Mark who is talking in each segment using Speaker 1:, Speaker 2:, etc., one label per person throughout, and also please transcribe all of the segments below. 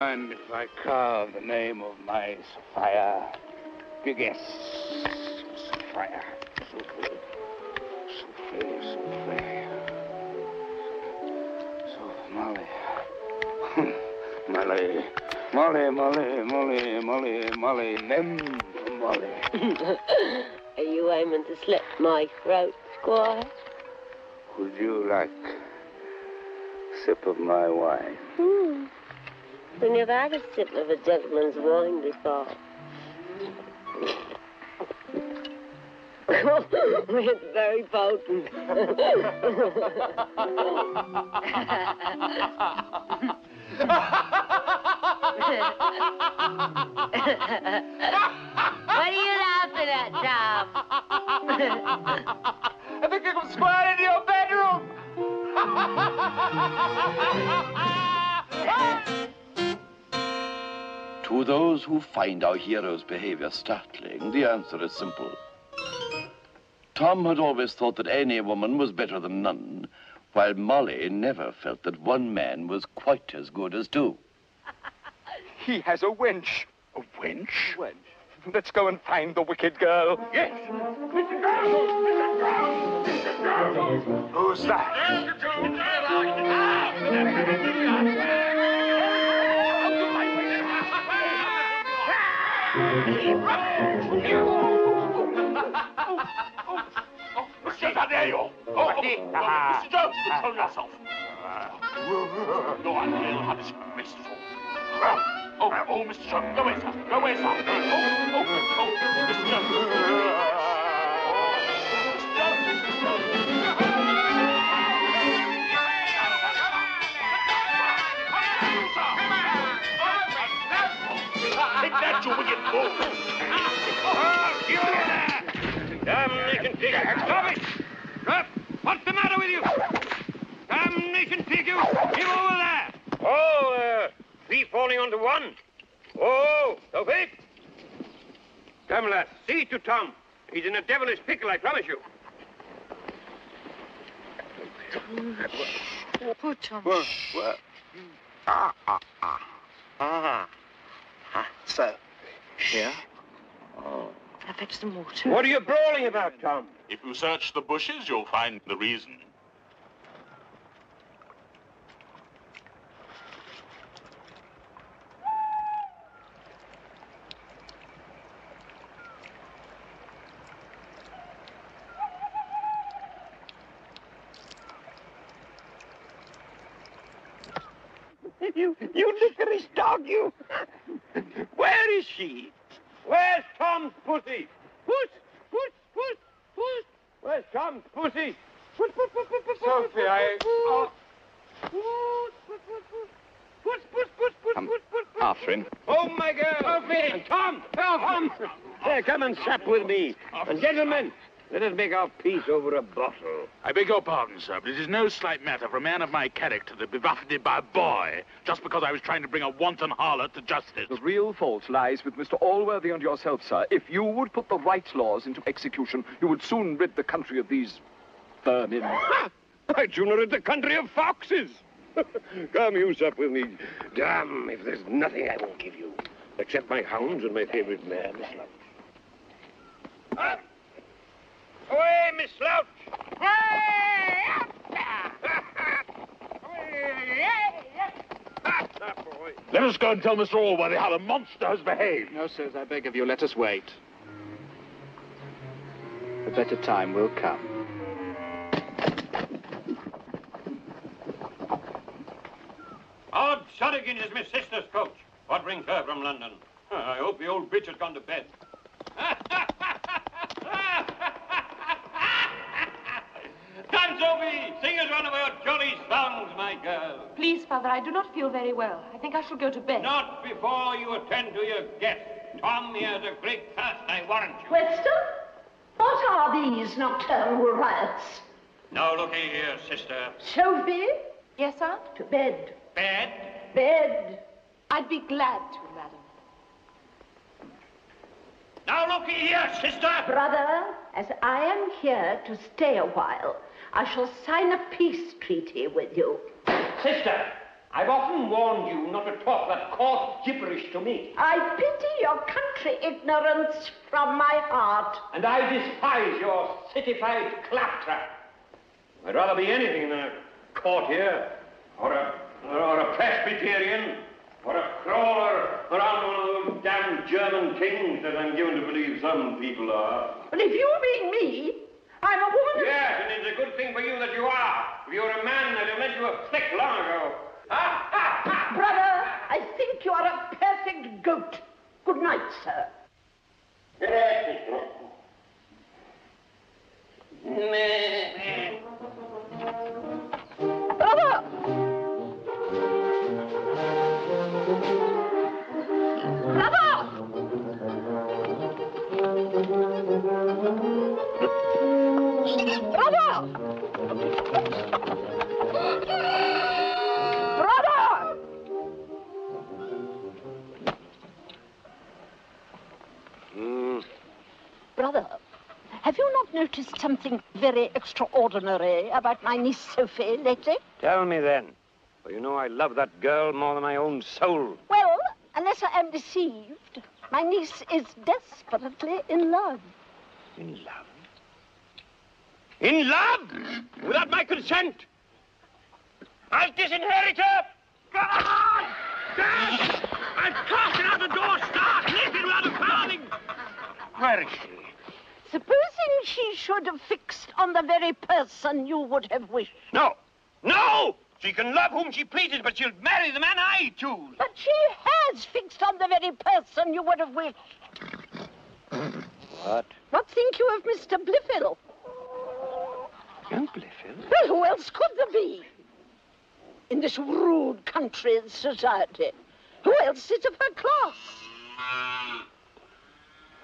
Speaker 1: And if I carve the name of my Sophia, you guess, Sophia, Sophia, Molly. Molly, Molly.
Speaker 2: Are you aiming to slit my throat, Squire?
Speaker 1: Would you like a sip of my wine?
Speaker 2: We never had a sip of a gentleman's wine before. It's very potent. What are you laughing at, Tom?
Speaker 3: I think you can square into your bedroom.
Speaker 4: To those who find our hero's behavior startling, the answer is simple. Tom had always thought that any woman was better than none, while Molly never felt that one man was quite as good as two.
Speaker 3: He has a wench.
Speaker 1: A wench?
Speaker 3: Wench. Let's go and find the wicked girl.
Speaker 1: Yes.
Speaker 3: Mr. Girl! Mr. Girl! Mr. Girl! Who's that?
Speaker 1: How dare you?
Speaker 3: Mr. Jones, control yourself.
Speaker 1: No, I'll have this message.
Speaker 3: Oh, Mr. Jones, go away, sir. Go away, sir. Oh, Mr. Jones.
Speaker 1: Take that, you wicked fool! Damnation take you! Stop it! Stop! What's the matter with you? Damnation take you! Give over there! Oh, three falling onto one. Oh, Sophie! Come, lad, see to Tom. He's in a devilish pickle, I promise you.
Speaker 5: Poor Tom.
Speaker 1: So, here?
Speaker 5: I fetched some water.
Speaker 1: What are you brawling about, Tom?
Speaker 6: If you search the bushes, you'll find the reason.
Speaker 1: You licorice dog, you! Where is she? Where's Tom's pussy? Puss! Where's Tom's pussy? Puss!
Speaker 3: Sophie,
Speaker 1: I'm after him. Oh, my girl! Sophie! Tom! Here, come and sup with me. And gentlemen, let us make our peace over a bottle.
Speaker 7: I beg your pardon, sir, but it is no slight matter for a man of my character to be buffeted by a boy just because I was trying to bring a wanton harlot to justice.
Speaker 3: The real fault lies with Mr. Allworthy and yourself, sir. If you would put the right laws into execution, you would soon rid the country of these vermin.
Speaker 1: I'd sooner rid the country of foxes. Come, you sup with me. Damn, if there's nothing I won't give you, except my hounds and my favorite mare, Miss Slouch. Away, Miss Slouch!
Speaker 7: Let us go and tell Mr. Allworthy how the monster has behaved.
Speaker 8: No, sirs, I beg of you, let us wait. A better time will come.
Speaker 1: Odd Shottigan is Miss Sister's coach. What brings her from London? I hope the old bitch has gone to bed. Come, Sophie, sing us one of your jolly songs, my girl.
Speaker 5: Please, Father, I do not feel very well. I think I shall go to bed.
Speaker 1: Not before you attend to your guest. Tom, he has a great thirst, I warrant you.
Speaker 9: Weston, what are these nocturnal riots?
Speaker 1: Now, looky here, sister.
Speaker 9: Sophie,
Speaker 5: Yes, Aunt?
Speaker 9: to bed.
Speaker 1: Bed?
Speaker 9: Bed.
Speaker 5: I'd be glad to, madam.
Speaker 1: Now, looky here, sister.
Speaker 9: Brother, as I am here to stay a while, I shall sign a peace treaty with you.
Speaker 1: Sister, I've often warned you not to talk that coarse gibberish to me.
Speaker 9: I pity your country ignorance from my heart.
Speaker 1: And I despise your citified claptrap. I'd rather be anything than a courtier, or a Presbyterian, or a crawler around one of those damn German kings that I'm given to believe some people are.
Speaker 9: But if you mean me, I'm a woman of...
Speaker 1: Yes, and it's a good thing for you that you are. If you were a man, I'd have let you have thick long ago.
Speaker 9: Brother, I think you are a perfect goat. Good night, sir. Brother!
Speaker 10: Brother, have you not noticed something very extraordinary about my niece Sophie lately?
Speaker 1: Tell me then. For you know I love that girl more than my own soul.
Speaker 10: Well, unless I am deceived, my niece is desperately in love.
Speaker 1: In love? In love? Without my consent? I'll disinherit her! God! God! I'll toss her out the door, stark, naked, without a farthing! Where is she?
Speaker 10: Supposing she should have fixed on the very person you would have wished.
Speaker 1: No! No! She can love whom she pleases, but she'll marry the man I choose.
Speaker 10: But she has fixed on the very person you would have wished.
Speaker 1: What?
Speaker 10: What think you of Mr. Blifil?
Speaker 1: Young Blifil?
Speaker 10: Well, who else could there be? In this rude country's society. Who else is of her class?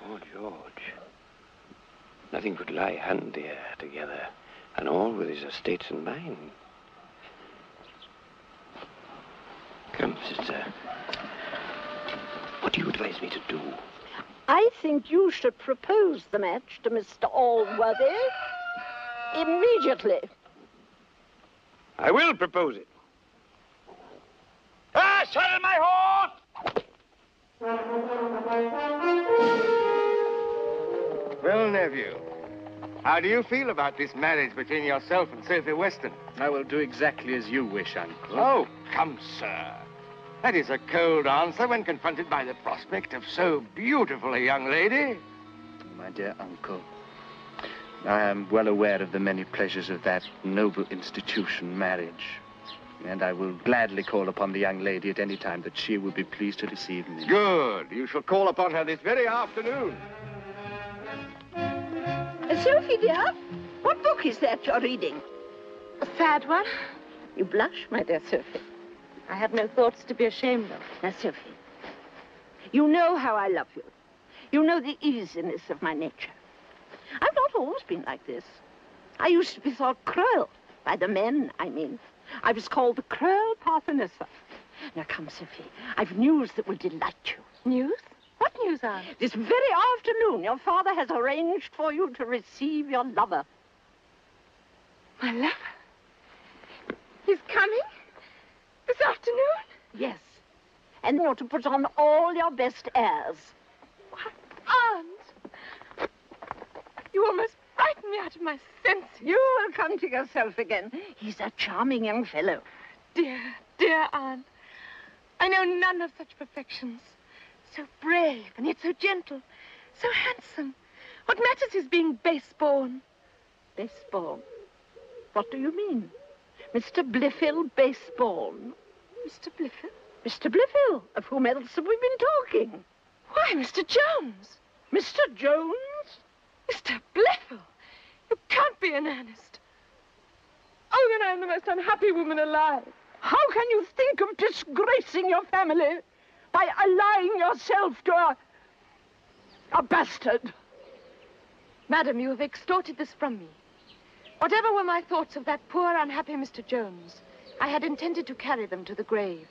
Speaker 1: Oh, George. Nothing could lie handier together, and all with his estates and mine. Come, sister. What do you advise me to do?
Speaker 10: I think you should propose the match to Mr. Allworthy immediately.
Speaker 1: I will propose it. Ah, saddle my horse!
Speaker 11: Well, nephew, how do you feel about this marriage between yourself and Sophie Weston?
Speaker 8: I will do exactly as you wish, Uncle.
Speaker 11: Oh, come, sir. That is a cold answer when confronted by the prospect of so beautiful a young lady.
Speaker 8: My dear Uncle, I am well aware of the many pleasures of that noble institution, marriage. And I will gladly call upon the young lady at any time that she will be pleased to receive me.
Speaker 11: Good. You shall call upon her this very afternoon.
Speaker 10: Sophie, dear, what book is that you're reading?
Speaker 5: A sad one?
Speaker 10: You blush, my dear Sophie.
Speaker 5: I have no thoughts to be ashamed of.
Speaker 10: Now, Sophie, you know how I love you. You know the easiness of my nature. I've not always been like this. I used to be thought cruel, by the men, I mean. I was called the cruel Parthenissa. Now, come, Sophie, I've news that will delight you.
Speaker 5: News? What news, Aunt?
Speaker 10: This very afternoon, your father has arranged for you to receive your lover.
Speaker 5: My lover? He's coming? This afternoon?
Speaker 10: Yes. And you're to put on all your best airs.
Speaker 5: What? Aunt! You almost frightened me out of my senses.
Speaker 10: You will come to yourself again. He's a charming young fellow.
Speaker 5: Dear, dear Aunt. I know none of such perfections. So brave, and yet so gentle. So handsome. What matters is being base-born.
Speaker 10: Base-born? What do you mean? Mr. Blifil base-born?
Speaker 5: Mr. Blifil?
Speaker 10: Mr. Blifil? Of whom else have we been talking?
Speaker 5: Why, Mr. Jones.
Speaker 10: Mr. Jones?
Speaker 5: Mr. Blifil? You can't be in earnest. Oh, then I'm the most unhappy woman alive.
Speaker 10: How can you think of disgracing your family by allying yourself to a bastard?
Speaker 5: Madam, you have extorted this from me. Whatever were my thoughts of that poor, unhappy Mr. Jones, I had intended to carry them to the grave.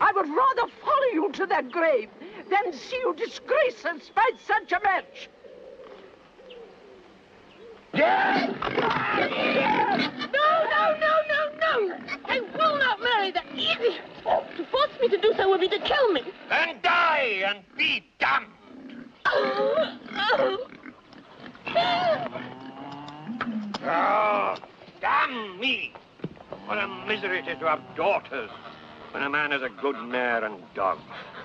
Speaker 10: I would rather follow you to that grave than see you disgrace us by such a match.
Speaker 5: No, no, no, no, no! I will not marry
Speaker 2: me to do so would be to kill me.
Speaker 1: Then die and be damned. Oh, damn me. What a misery it is to have daughters when a man has a good mare and dog.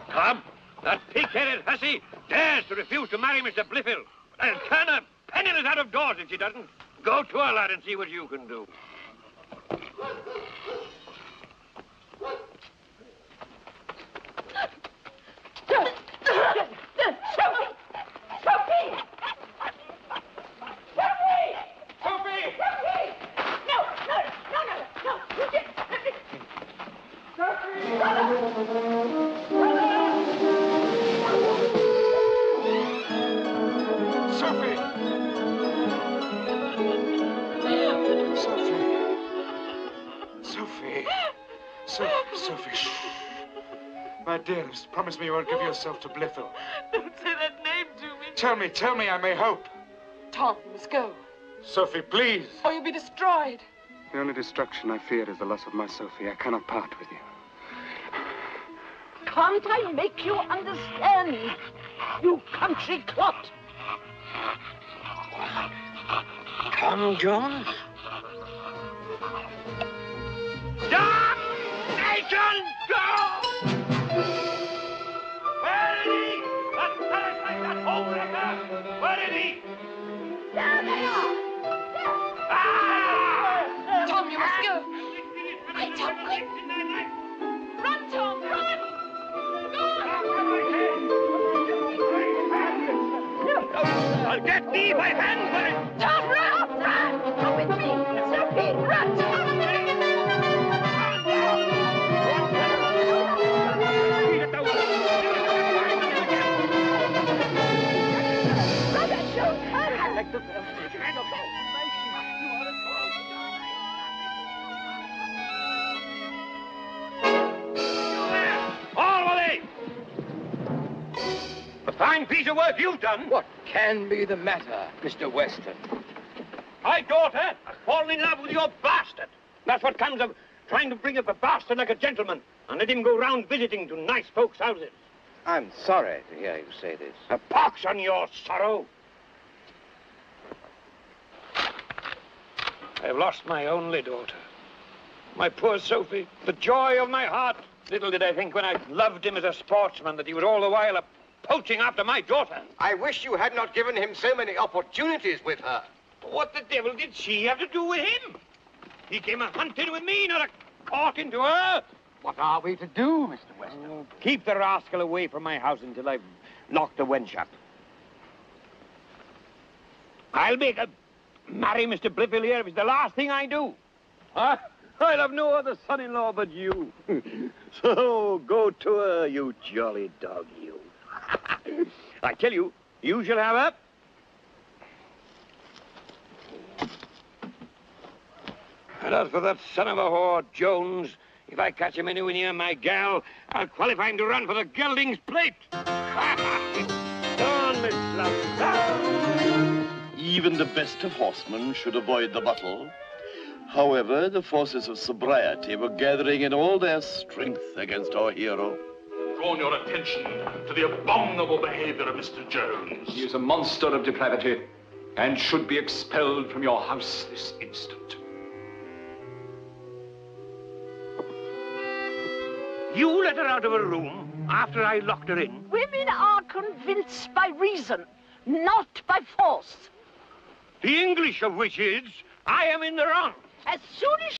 Speaker 1: Tom, that pig-headed hussy dares to refuse to marry Mr. Blifil. I'll turn her penniless out of doors if she doesn't. Go to her, lad, and see what you can do.
Speaker 12: Sophie, shh. My dearest, promise me you won't give yourself to Blifil.
Speaker 5: Don't say that name to me.
Speaker 12: Tell me, I may hope.
Speaker 5: Tom, you must go.
Speaker 12: Sophie, please.
Speaker 5: Or you'll be destroyed.
Speaker 12: The only destruction I fear is the loss of my Sophie. I cannot part with you.
Speaker 10: Can't I make you understand, you country clot?
Speaker 1: Come, Jones. Damnation, go! Where is he? That parasite, that homewrecker! Where is he?
Speaker 10: There they are!
Speaker 1: Ah!
Speaker 5: Tom, you must go. I don't think... Run, Tom, run!
Speaker 1: I'll get thee by hand for it!
Speaker 10: Tom, run! Come with me! Sophie, run, Tom!
Speaker 1: A fine piece of work you've done.
Speaker 11: What can be the matter, Mr. Weston?
Speaker 1: My daughter has fallen in love with your bastard. That's what comes of trying to bring up a bastard like a gentleman and let him go round visiting to nice folks' houses.
Speaker 11: I'm sorry to hear you say this.
Speaker 1: A pox on your sorrow. I've lost my only daughter. My poor Sophie, the joy of my heart. Little did I think when I loved him as a sportsman that he was all the while poaching after my daughter.
Speaker 11: I wish you had not given him so many opportunities with her.
Speaker 1: What the devil did she have to do with him? He came a-hunting with me, not a-caught into her.
Speaker 11: What are we to do, Mr. Weston?
Speaker 1: Oh, keep the rascal away from my house until I've locked the wench up. I'll make her marry Mr. Blifil here if it's the last thing I do. Huh? I'll have no other son-in-law but you. So go to her, you jolly dog, you. I tell you, you shall have her. And as for that son of a whore, Jones, if I catch him anywhere near my gal, I'll qualify him to run for the gelding's plate. Down, Miss Love, down!
Speaker 4: Even the best of horsemen should avoid the battle. However, the forces of sobriety were gathering in all their strength against our hero.
Speaker 7: Drawn your attention to the abominable behavior of Mr. Jones.
Speaker 3: He is a monster of depravity and should be expelled from your house this instant.
Speaker 1: You let her out of her room after I locked her in?
Speaker 10: Women are convinced by reason, not by force.
Speaker 1: The English of which is, I am in the wrong.
Speaker 10: As soon as